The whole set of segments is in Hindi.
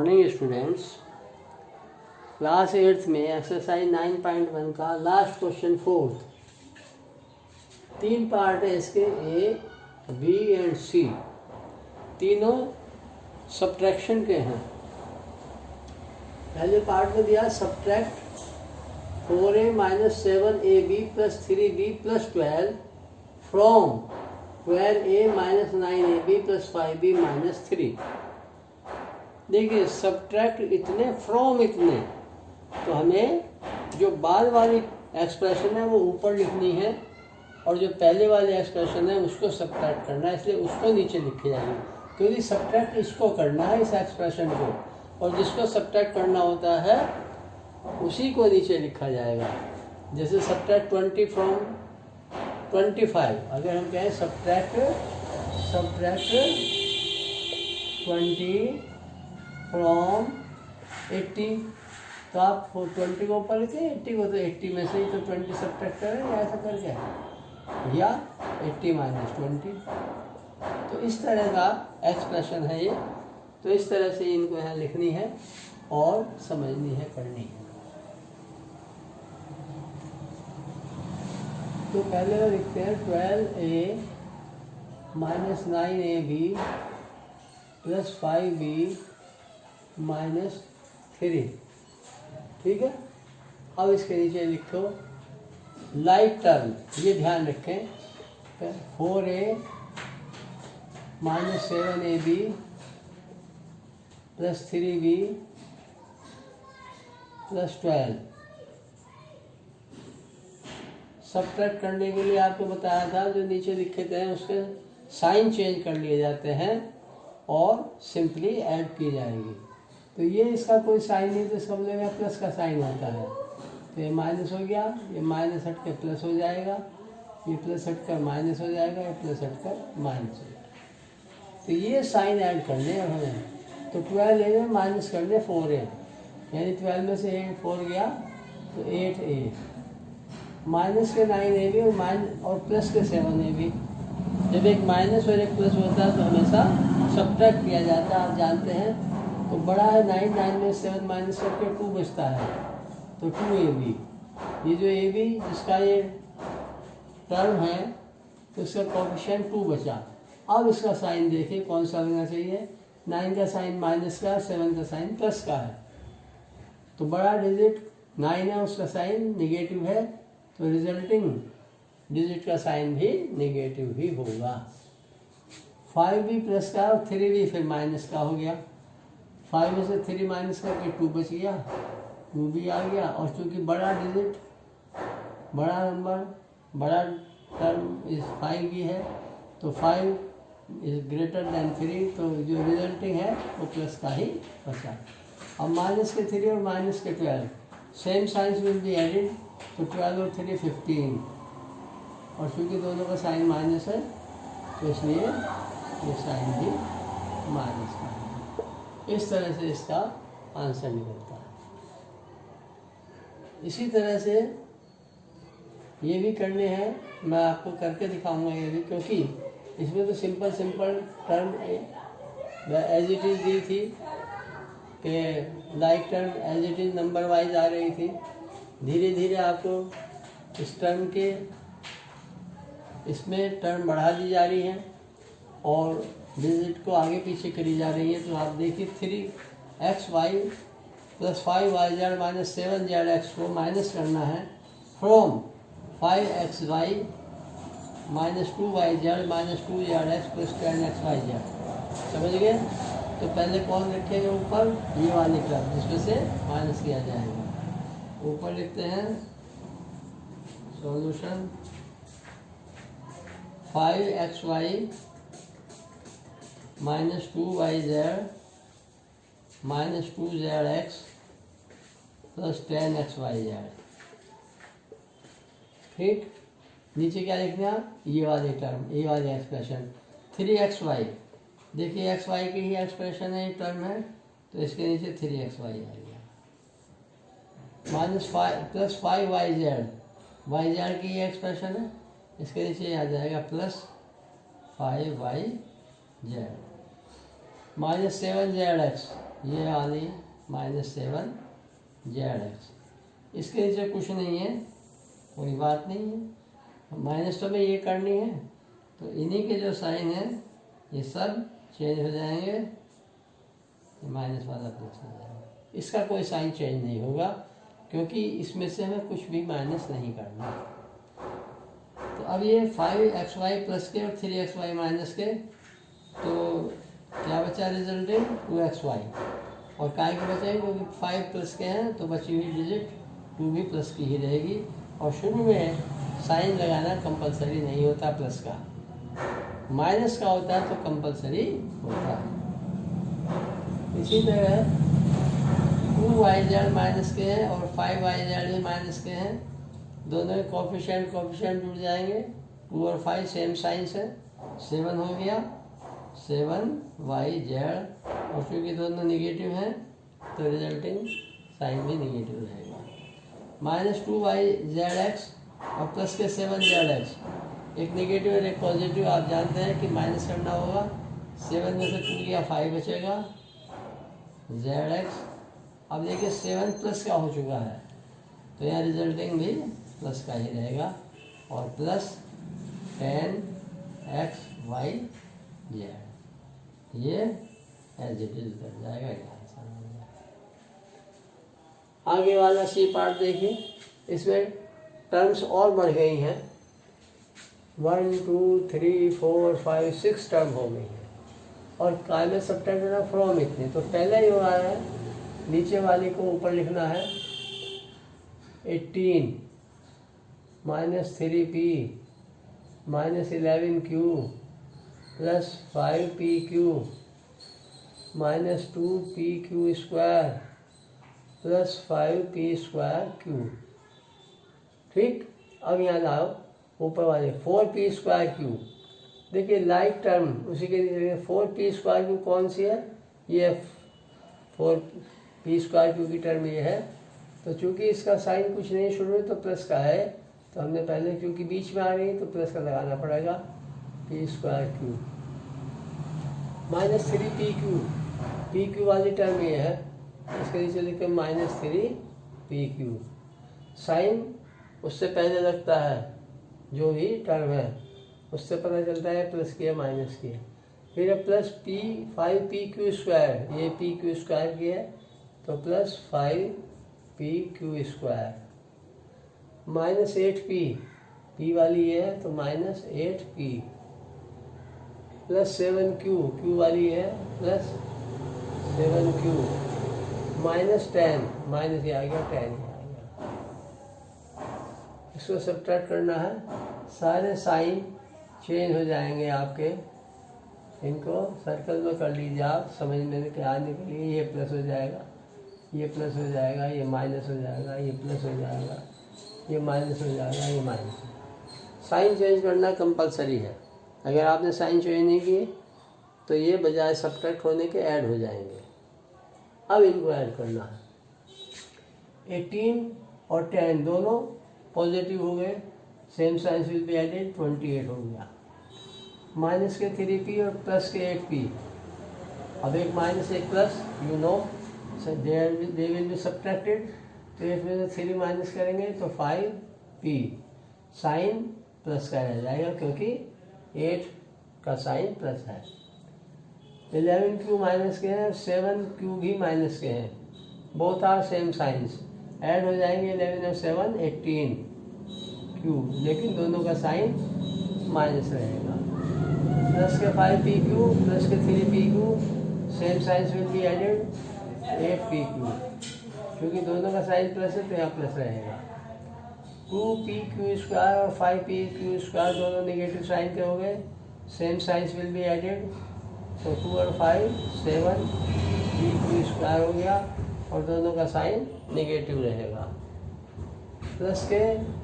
Morning students. क्लास 8th में एक्सरसाइज 9.1 का लास्ट क्वेश्चन 4th, 3 पार्ट है इसके, ए बी एंड सी, तीनों सब्ट्रैक्शन के हैं। पहले पार्ट में दिया subtract 4a - 7ab + 3b + 12 from 12a - 9ab + 5b - 3। देखिए सब्ट्रैक्ट इतने फ्रॉम इतने, तो हमें जो बाद वाली एक्सप्रेशन है वो ऊपर लिखनी है और जो पहले वाली एक्सप्रेशन है उसको सब्ट्रैक्ट करना है, इसलिए उसको नीचे लिखी जाएगी। क्योंकि सब्ट्रैक्ट इसको करना है, इस एक्सप्रेशन को, और जिसको सब्ट्रैक्ट करना होता है उसी को नीचे लिखा जाएगा। जैसे सब्ट्रैक्ट 20 फ्रॉम 25, अगर हम कहें सब्ट्रैक्ट 20 फ्रॉम 80, तो आप 20 को ऊपर लिखें, 80 को, तो 80 में से ही तो 20 सब्ट्रैक्ट करें, ऐसा करके, या 80 - 20। तो इस तरह का एक्सप्रेशन है ये। तो इस तरह से इनको यहाँ लिखनी है और समझनी है, करनी है। तो पहले लिखते हैं 12a - 9ab + 5b - 3। ठीक है। अब इसके नीचे लिखो लाइक टर्म, ये ध्यान रखें, 4a - 7ab + 3b + 12। सब्ट्रैक्ट करने के लिए आपको बताया था, जो नीचे लिखे थे उसके साइन चेंज कर लिए जाते हैं और सिंपली ऐड की जाएगी। तो ये इसका कोई साइन नहीं, तो इसका मतलब प्लस का साइन होता है। तो ये माइनस हो गया, ये माइनस हट कर प्लस हो जाएगा, ये प्लस हट कर माइनस हो जाएगा, ये प्लस हट कर माइनस हो जाएगा। तो ये साइन ऐड करने हैं हमें। तो 12a में माइनस करने 4a, यानी 12 में से 4 गया तो 8a, माइनस के 9ab और प्लस के 7ab। जब एक माइनस और एक प्लस होता है तो हमेशा सब्ट्रैक्ट किया जाता है, आप जानते हैं। तो बड़ा है 9 में 7 माइनस करके 2 बचता है, तो 2ab। ये जो ab जिसका ये टर्म है तो इसका कोएफिशिएंट 2 बचा। अब इसका साइन देखिए कौन सा लेना चाहिए। 9 का साइन माइनस का, 7 का साइन प्लस का है। तो बड़ा डिजिट 9 है, उसका साइन निगेटिव है, तो रिजल्टिंग डिजिट का साइन भी नेगेटिव ही होगा। 5b प्लस का और 3b फिर माइनस का हो गया। 5 में से 3 माइनस करके 2 बच गया, 2b आ गया। और चूंकि बड़ा डिजिट, बड़ा नंबर, बड़ा टर्म इस 5b है, तो 5 इज ग्रेटर देन 3, तो जो रिजल्टिंग है वो प्लस का ही बचा। अब माइनस के 3 और माइनस के 12 same signs will be added, तो 12 और 3 15, और चूँकि दोनों का साइन माइनस है तो इसलिए ये साइन भी माइनस का है। इस तरह से इसका आंसर निकलता है। इसी तरह से ये भी करने हैं, मैं आपको करके दिखाऊंगा ये भी, क्योंकि इसमें तो simple term as it is दी थी कि like term as it is number wise आ रही थी। धीरे धीरे आपको इस टर्म के इसमें टर्म बढ़ा दी जा रही हैं और डिजिट को आगे पीछे करी जा रही है। तो आप देखिए 3xy + 5yz - 7zx को माइनस करना है from 5xy - 2yz - 2zx + 10xyz। समझ गए। तो पहले कौन रखेंगे ऊपर, ये वाली टर्म जिसमें से माइनस किया जाएगा। ऊपर लिखते हैं solution 5xy - 2yz - 2zx + 10xyz। ठीक। नीचे क्या लिखना है, ये वाली टर्म, ये वाली एक्सप्रेशन 3xy। देखिए xy की ही एक्सप्रेशन है, ये टर्म है, तो इसके नीचे 3xy आ गया। -5 + 5yz, yz की ये एक्सप्रेशन है, इसके नीचे आ जाएगा + 5yz। -7zx, ये वाली -7 ZX। इसके नीचे कुछ नहीं है, कोई बात नहीं है। माइनस तो में ये करनी है, तो इन्हीं के जो साइन है ये सब चेंज हो जाएंगे, माइनस वाला प्लस हो जाएगा। इसका कोई साइन चेंज नहीं होगा क्योंकि इसमें से हमें कुछ भी माइनस नहीं करना। तो अब ये 5xy प्लस के और 3xy माइनस के, तो क्या बचा रिजल्टेंट 2xy, और काय के बचे क्योंकि 5 प्लस के हैं तो बची हुई डिजिट 2 भी प्लस की ही रहेगी। और शुरू में साइन लगाना कंपलसरी नहीं होता प्लस का, माइनस का होता है तो कंपलसरी होता है। इसी तरह 2yz माइनस के हैं और 5yz भी माइनस के हैं, दोनों कोफिशिएंट जुड़ जाएंगे। 2 और 5 सेम साइंस है, 7 हो गया 7yz, और चूँकि दोनों निगेटिव हैं तो रिजल्टिंग साइन भी निगेटिव रहेगा। -2yzx और प्लस के 7zx, एक निगेटिव और एक पॉजिटिव। आप जानते हैं कि माइनस करना होगा, 7 में से 2 गया 5 बचेगा zx। अब देखिए 7 प्लस का हो चुका है तो यहाँ रिजल्टिंग भी प्लस का ही रहेगा, और प्लस 10xyz, ये एज इट इज कर जाएगा। आगे वाला सी पार्ट देखिए, इसमें टर्म्स और बढ़ गई हैं, 1 2 3 4 5 6 टर्म हो गई हैं, और काय में सब्ट्रैक्ट फ्रॉम इतनी, तो पहले ही हो रहा है, नीचे वाली को ऊपर लिखना है 18 -3p -11q plus 5pq -2pq² plus 5p²q। ठीक, अब यहाँ लाओ ऊपर वाले 4p²q। देखिए लाइक टर्म उसी के लिए 4p² कौन सी है, ये 4p² की टर्म ये है। तो चूंकि इसका साइन कुछ नहीं शुरू में तो प्लस का है, तो हमने पहले क्योंकि बीच में आ रही है तो प्लस का लगाना पड़ेगा, p²q -3pq, pq वाली टर्म ये है, इसके नीचे लिखे -3pq। साइन उससे पहले लगता है, जो भी टर्म है उससे पता चलता है प्लस की है माइनस की है। फिर प्लस 5pq², ये pq² की है तो प्लस 5pq² -8p, p वाली ये है तो -8p प्लस 7q, q वाली है प्लस 7q -10, माइनस ये आ गया 10 आ गया। इसको सब्ट्रैक्ट करना है, सारे साइन चेंज हो जाएंगे आपके, इनको सर्कल में कर लीजिए आप समझ में के आने के लिए। ये प्लस हो जाएगा, ये प्लस हो जाएगा, ये माइनस हो जाएगा, ये प्लस हो जाएगा, ये माइनस हो जाएगा, ये माइनस। साइन चेंज करना कंपलसरी है, अगर आपने साइन चेंज नहीं किए तो ये बजाय सब्ट्रैक्ट होने के ऐड हो जाएंगे। अब इनको ऐड करना है, 18 और 10 दोनों पॉजिटिव हो गए, same signs will be added, 28 हो गया। माइनस के 3p और प्लस के 8p, अब एक माइनस एक plus, you know they will be subtracted, तो इसमें से 3 माइनस करेंगे तो 5p, साइन प्लस का रह जाएगा क्योंकि 8 का साइन प्लस है। 11q माइनस के हैं, 7q भी माइनस के हैं, both are same signs, add हो जाएंगे 11 और 7 18q, लेकिन दोनों का साइन माइनस रहेगा। प्लस के 5pq प्लस के 3pq, same signs will be added 8pq, क्योंकि दोनों का साइन प्लस है तो यहाँ प्लस रहेगा। 2pq² और 5pq² दोनों नेगेटिव साइन के हो गए, same signs will be added, तो 2 और 5 7pq² हो गया, और दोनों का साइन नेगेटिव रहेगा। प्लस के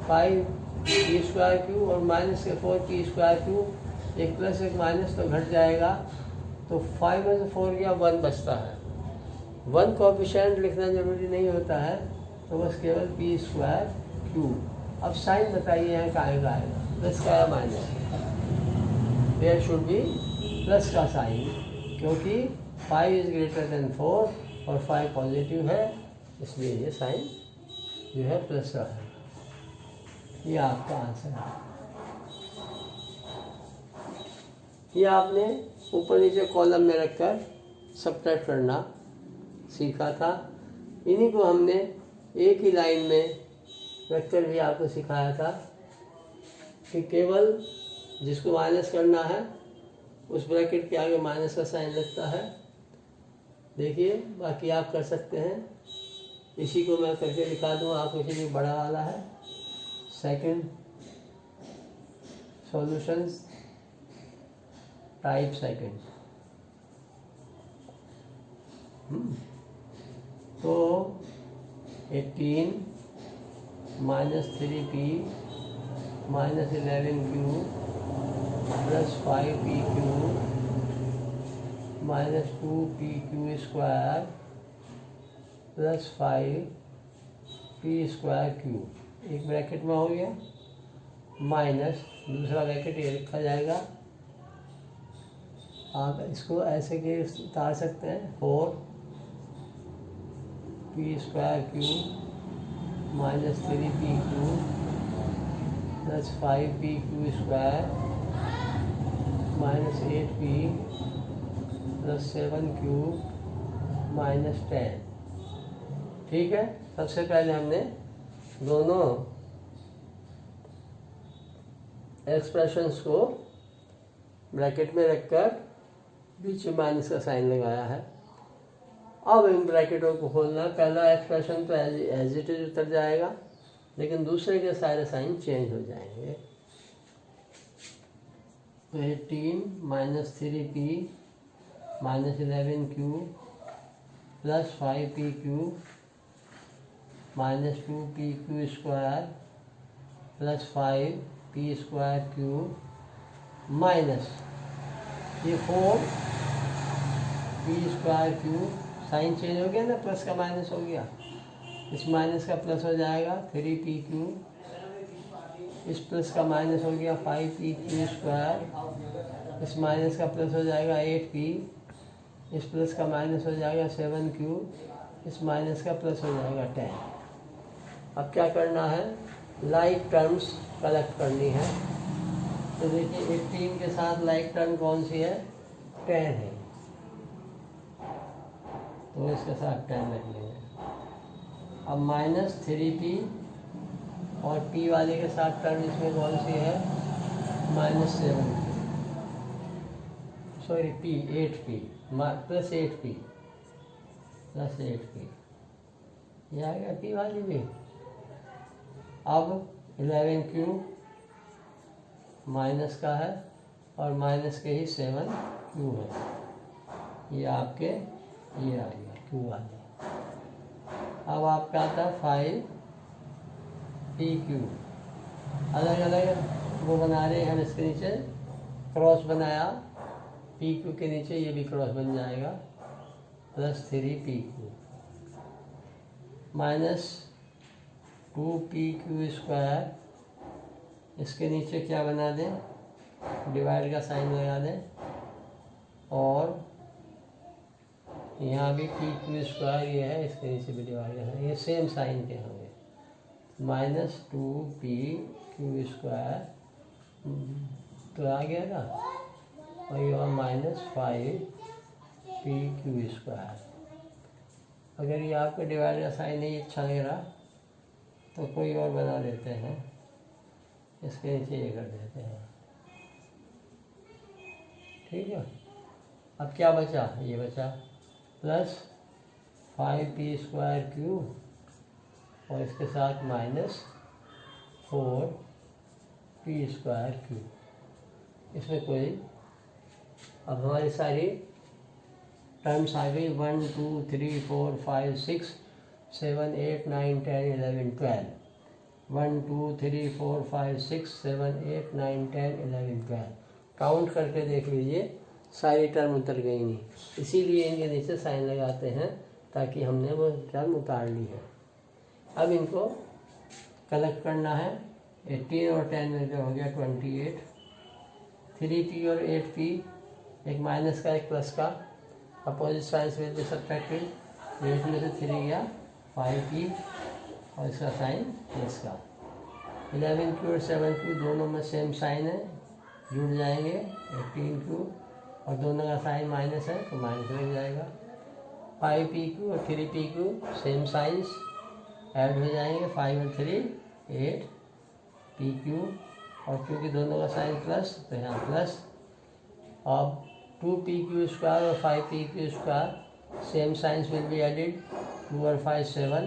5p²q और माइनस के 4p²q, एक प्लस एक माइनस तो घट जाएगा, तो 5 में से 4 गया 1 बचता है। 1 कोएफिशिएंट लिखना जरूरी नहीं होता है, तो बस केवल p²q। अब साइन बताइए यहाँ का आएगा, प्लस का या minus, there should be plus का साइन, क्योंकि 5 इज ग्रेटर देन 4 और 5 पॉजिटिव है, इसलिए ये साइन जो है प्लस रहा है। ये आपका आंसर है। ये आपने ऊपर नीचे कॉलम में रखकर सबट्रैक्ट करना सीखा था। इन्हीं को हमने एक ही लाइन में रखकर भी आपको सिखाया था कि केवल जिसको माइनस करना है उस ब्रैकेट के आगे माइनस का साइन लगता है। देखिए, बाकी आप कर सकते हैं। इसी को मैं करके दिखा दूँ आपको, लिए बड़ा वाला है। Second solutions type second. तो 18 - 3p - 11q plus 5pq - 2pq square plus 5p square Q एक ब्रैकेट में हो गया, माइनस दूसरा ब्रैकेट ये रखा जाएगा। आप इसको ऐसे के उतार सकते हैं, 4p square Q - 3pq plus 5pq square - 8p plus 7q - 10। ठीक है। सबसे पहले हमने दोनों एक्सप्रेशंस को ब्रैकेट में रखकर बीच में माइनस का साइन लगाया है। अब इन ब्रैकेटों को खोलना। पहला एक्सप्रेशन तो एज इट इज उतर जाएगा, लेकिन दूसरे के सारे साइन चेंज हो जाएंगे। 18 - 3p - 11q plus 5pq - 2pq square plus 5p square Q minus ये 4p square Q. Sign change हो गया ना, प्लस का माइनस हो गया, इस माइनस का प्लस हो जाएगा 3pq, इस प्लस का माइनस हो गया 5pq स्क्वायर, इस माइनस का प्लस हो जाएगा 8p, इस प्लस का माइनस हो जाएगा 7q, इस माइनस का प्लस हो जाएगा 10। अब क्या करना है, लाइक टर्म्स कलेक्ट करनी है। तो देखिए 18 के साथ लाइक टर्म कौन सी है, 10 है, तो इसके साथ 10 रख लेंगे। अब -3p और p वाले के साथ टर्म इसमें कौन सी है, -7p, sorry p 8p plus 8p plus 8p, ये आ गया p वाली भी। अब 11q माइनस का है और माइनस के ही 7q है, ये आपके ये आ गया q वाले। अब आपका आता है 5pq, अलग अलग वो बना रहे हैं हम, इसके नीचे क्रॉस बनाया, pq के नीचे ये भी क्रॉस बन जाएगा, plus 3pq minus 2pq square, इसके नीचे क्या बना दें, डिवाइड का साइन लगा दें, और यहाँ भी pq स्क्वायर ये है, इसके नीचे भी डिवाइड का साइन, ये सेम साइन के होंगे, -2pq स्क्वायर तो आ गया ना, और ये -5pq स्क्वायर। अगर ये आपको डिवाइड का साइन नहीं अच्छा लग रहा तो कोई और बना देते हैं, इसके नीचे ये कर देते हैं। ठीक है। अब क्या बचा, ये बचा प्लस 5p स्क्वायर क्यू और इसके साथ -4p स्क्वायर क्यू। इसमें कोई, अब हमारी सारी टर्म्स आ गई, 1 2 3 4 5 6 7 8 9 10 11 12, 1 2 3 4 5 6 7 8 9 10 11 12। काउंट करके देख लीजिए, सारी टर्म उतर गई नहीं, इसीलिए इनके नीचे साइन लगाते हैं ताकि हमने वो टर्म उतार ली है। अब इनको कलेक्ट करना है। 18 और 10 में हो गया 28, 3p और 8p, एक माइनस का एक प्लस का, opposite signs will be subtracted, 8 में से 3 गया 5p और इसका साइन प्लस का। 11q और 7q दोनों में सेम साइन है, जुड़ जाएंगे। 18q और दोनों का साइन माइनस है तो माइनस लग जाएगा। 5pq और 3pq सेम साइंस, ऐड हो जाएंगे। 5 और 3 8pq और क्योंकि दोनों का साइन प्लस तो यहाँ प्लस। अब 2pq स्क्वायर और 5pq square same signs will be added. 2 और 5 7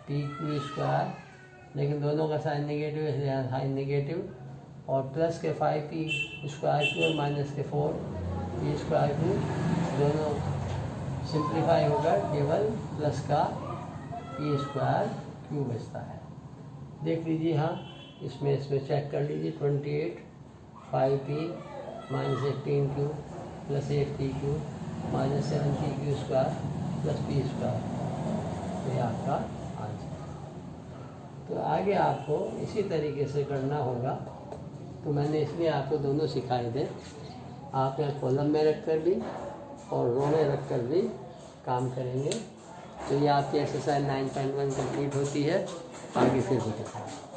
pq स्क्वायर, लेकिन दोनों का साइन नेगेटिव है इसलिए यहाँ साइन नेगेटिव। और प्लस के 5p स्क्वायर क्यू और माइनस के 4p स्क्वायर क्यू, दोनों सिंप्लीफाई होकर केवल प्लस का p स्क्वायर क्यू बचता है। देख लीजिए, हाँ इसमें चेक कर लीजिए। 28 5p minus 18q plus 8pq minus 7pq square plus p square, तो ये आपका आंसर। तो आगे आपको इसी तरीके से करना होगा, तो मैंने इसलिए आपको दोनों सिखाए थे। आप यहाँ कॉलम में रख कर भी और रो में रख कर भी काम करेंगे। तो ये आपकी एक्सरसाइज 9.1 कंप्लीट होती है। आगे फिर बताएँ।